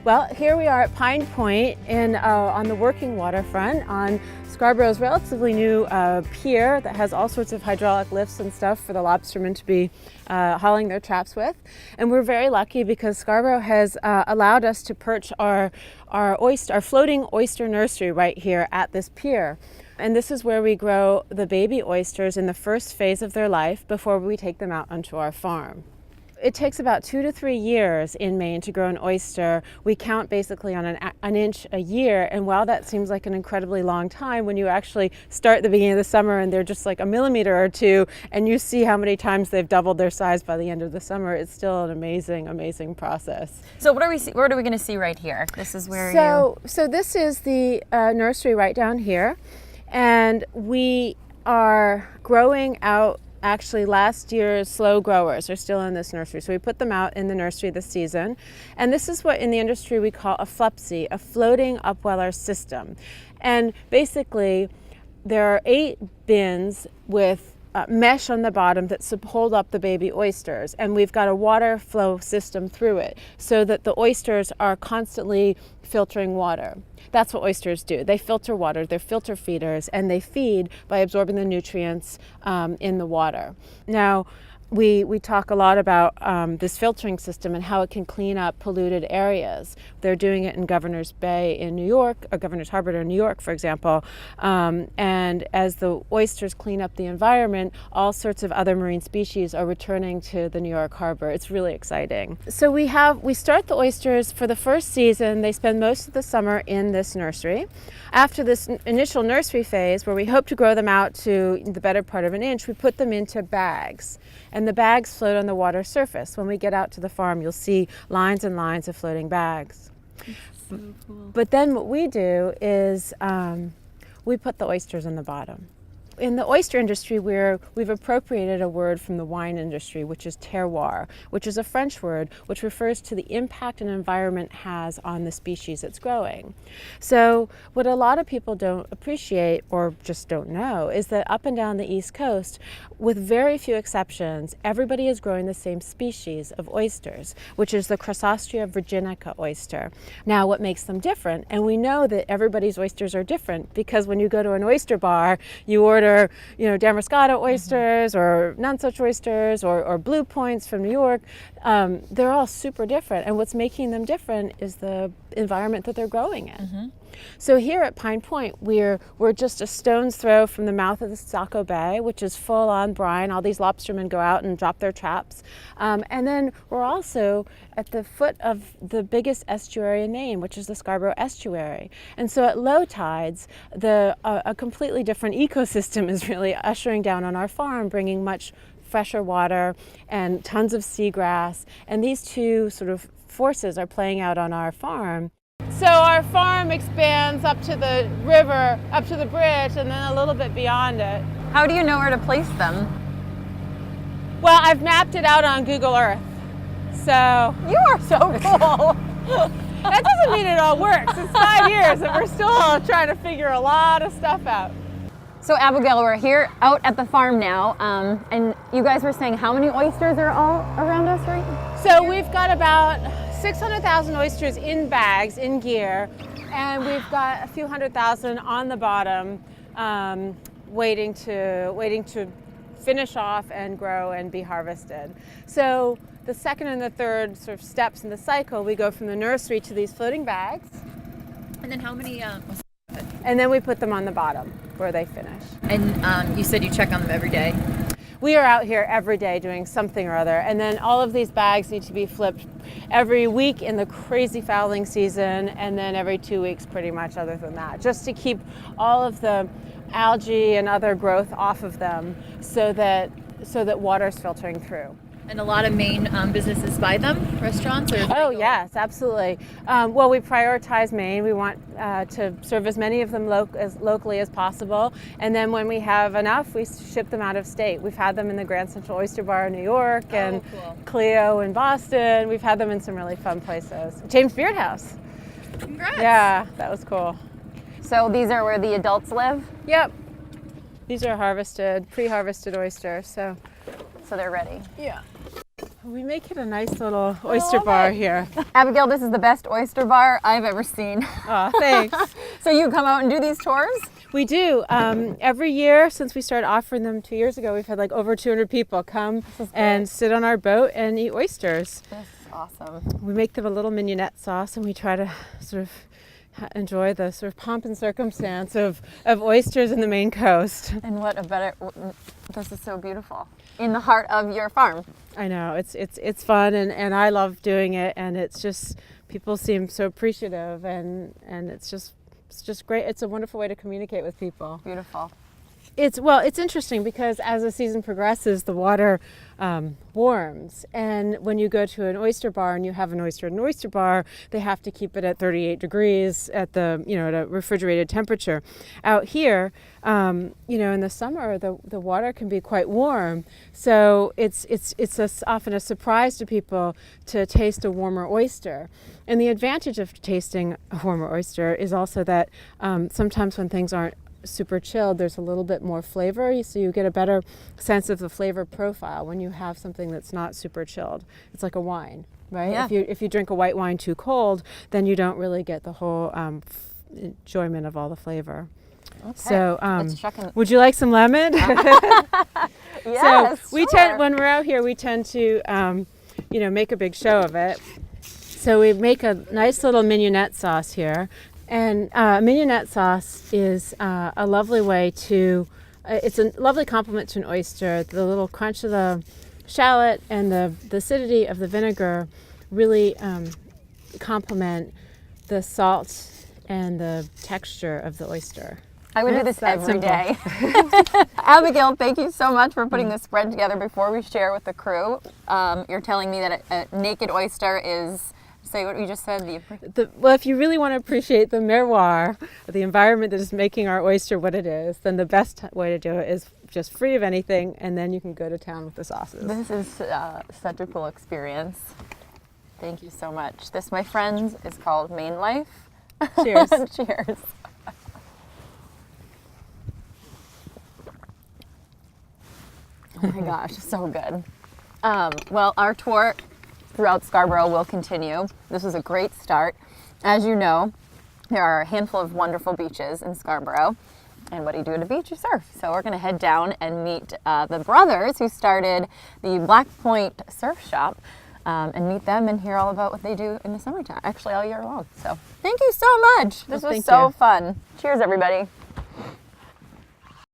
Well, here we are at Pine Point on the working waterfront on Scarborough's relatively new pier that has all sorts of hydraulic lifts and stuff for the lobstermen to be hauling their traps with. And we're very lucky because Scarborough has allowed us to perch our floating oyster nursery right here at this pier. And this is where we grow the baby oysters in the first phase of their life before we take them out onto our farm. It takes about 2 to 3 years in Maine to grow an oyster. We count basically on an inch a year, and while that seems like an incredibly long time, when you actually start at the beginning of the summer and they're just like a millimeter or two, and you see how many times they've doubled their size by the end of the summer, it's still an amazing, amazing process. So what are we going to see right here? This is where So this is the nursery right down here, and we are growing out. Actually, last year's slow growers are still in this nursery. So we put them out in the nursery this season. And this is what in the industry we call a FLUPSY, a floating upweller system. And basically, there are 8 bins with mesh on the bottom that hold up the baby oysters, and we've got a water flow system through it so that the oysters are constantly filtering water. That's what oysters do. They filter water, they're filter feeders, and they feed by absorbing the nutrients in the water. Now, we talk a lot about this filtering system and how it can clean up polluted areas. They're doing it in Governor's Bay in New York, or Governor's Harbor in New York, for example. And as the oysters clean up the environment, all sorts of other marine species are returning to the New York Harbor. It's really exciting. So we start the oysters for the first season. They spend most of the summer in this nursery. After this initial nursery phase, where we hope to grow them out to the better part of an inch, we put them into bags. And the bags float on the water surface. When we get out to the farm, you'll see lines and lines of floating bags. So cool. But then what we do is we put the oysters in the bottom. In the oyster industry, we've appropriated a word from the wine industry, which is terroir, which is a French word which refers to the impact an environment has on the species it's growing. So what a lot of people don't appreciate or just don't know is that up and down the East Coast, with very few exceptions, everybody is growing the same species of oysters, which is the Chrysostrea virginica oyster. Now, what makes them different, and we know that everybody's oysters are different because when you go to an oyster bar, you order Damascata oysters or Nonesuch oysters or Blue Points from New York. They're all super different, and what's making them different is the environment that they're growing in. Mm-hmm. So here at Pine Point, we're just a stone's throw from the mouth of the Saco Bay, which is full on brine. All these lobstermen go out and drop their traps. And then we're also at the foot of the biggest estuary in Maine, which is the Scarborough estuary. And so at low tides, a completely different ecosystem is really ushering down on our farm, bringing much fresher water and tons of seagrass. And these two sort of forces are playing out on our farm. So our farm expands up to the river, up to the bridge, and then a little bit beyond it. How do you know where to place them? Well, I've mapped it out on Google Earth. So you are so cool. That doesn't mean it all works. It's 5 years and we're still trying to figure a lot of stuff out. So Abigail, we're here out at the farm now, and you guys were saying how many oysters are all around us right now? So we've got about 600,000 oysters in bags, in gear, and we've got a few 100,000 on the bottom, waiting to finish off and grow and be harvested. So the second and the third sort of steps in the cycle, we go from the nursery to these floating bags. And then how many? And then we put them on the bottom where they finish. And you said you check on them every day? We are out here every day doing something or other, and then all of these bags need to be flipped every week in the crazy fouling season, and then every 2 weeks pretty much other than that, just to keep all of the algae and other growth off of them so that water's filtering through. And a lot of Maine businesses buy them, restaurants? Or oh, yes, absolutely. Well, we prioritize Maine. We want to serve as many of them locally as possible. And then when we have enough, we ship them out of state. We've had them in the Grand Central Oyster Bar in New York and cool. Cleo in Boston. We've had them in some really fun places. James Beard House. Congrats. Yeah, that was cool. So these are where the adults live? Yep. These are pre-harvested oysters. So they're ready. Yeah. We make it a nice little oyster bar here. Abigail, this is the best oyster bar I've ever seen. Oh, thanks. So you come out and do these tours? We do. Every year since we started offering them 2 years ago, we've had like over 200 people come and sit on our boat and eat oysters. This is awesome. We make them a little mignonette sauce, and we try to sort of enjoy the sort of pomp and circumstance of oysters in the Maine coast. And what a better, this is so beautiful. In the heart of your farm. I know, it's fun, and I love doing it, and it's just, people seem so appreciative, and it's just great. It's a wonderful way to communicate with people. Beautiful. It's interesting because as the season progresses, the water warms, and when you go to an oyster bar and you have an oyster at an oyster bar, they have to keep it at 38 degrees at the at a refrigerated temperature. Out here, in the summer, the water can be quite warm, so it's often a surprise to people to taste a warmer oyster. And the advantage of tasting a warmer oyster is also that sometimes when things aren't super chilled, there's a little bit more flavor, so you get a better sense of the flavor profile when you have something that's not super chilled. It's like a wine, right? Yeah. If you drink a white wine too cold, then you don't really get the whole enjoyment of all the flavor. Okay. So, Let's check in. would you like some lemon? Yes, So we sure. when we're out here, we tend to make a big show of it. So we make a nice little mignonette sauce here. And mignonette sauce is a lovely way to, it's a lovely complement to an oyster. The little crunch of the shallot and the acidity of the vinegar really complement the salt and the texture of the oyster. I would do It's this that every simple. day. Abigail, thank you so much for putting this spread together before we share with the crew. You're telling me that a naked oyster is, say what you just said. Well, if you really want to appreciate the terroir, the environment that is making our oyster what it is, then the best way to do it is just free of anything, and then you can go to town with the sauces. This is such a cool experience. Thank you so much. This, my friends, is called Maine Life. Cheers. Cheers. Oh my gosh, so good. Well, our tour throughout Scarborough will continue. This was a great start. As you know, there are a handful of wonderful beaches in Scarborough. And what do you do at a beach? You surf. So we're going to head down and meet the brothers who started the Black Point Surf Shop and meet them and hear all about what they do in the summertime, actually all year long. So thank you so much. This was so fun. Cheers, everybody.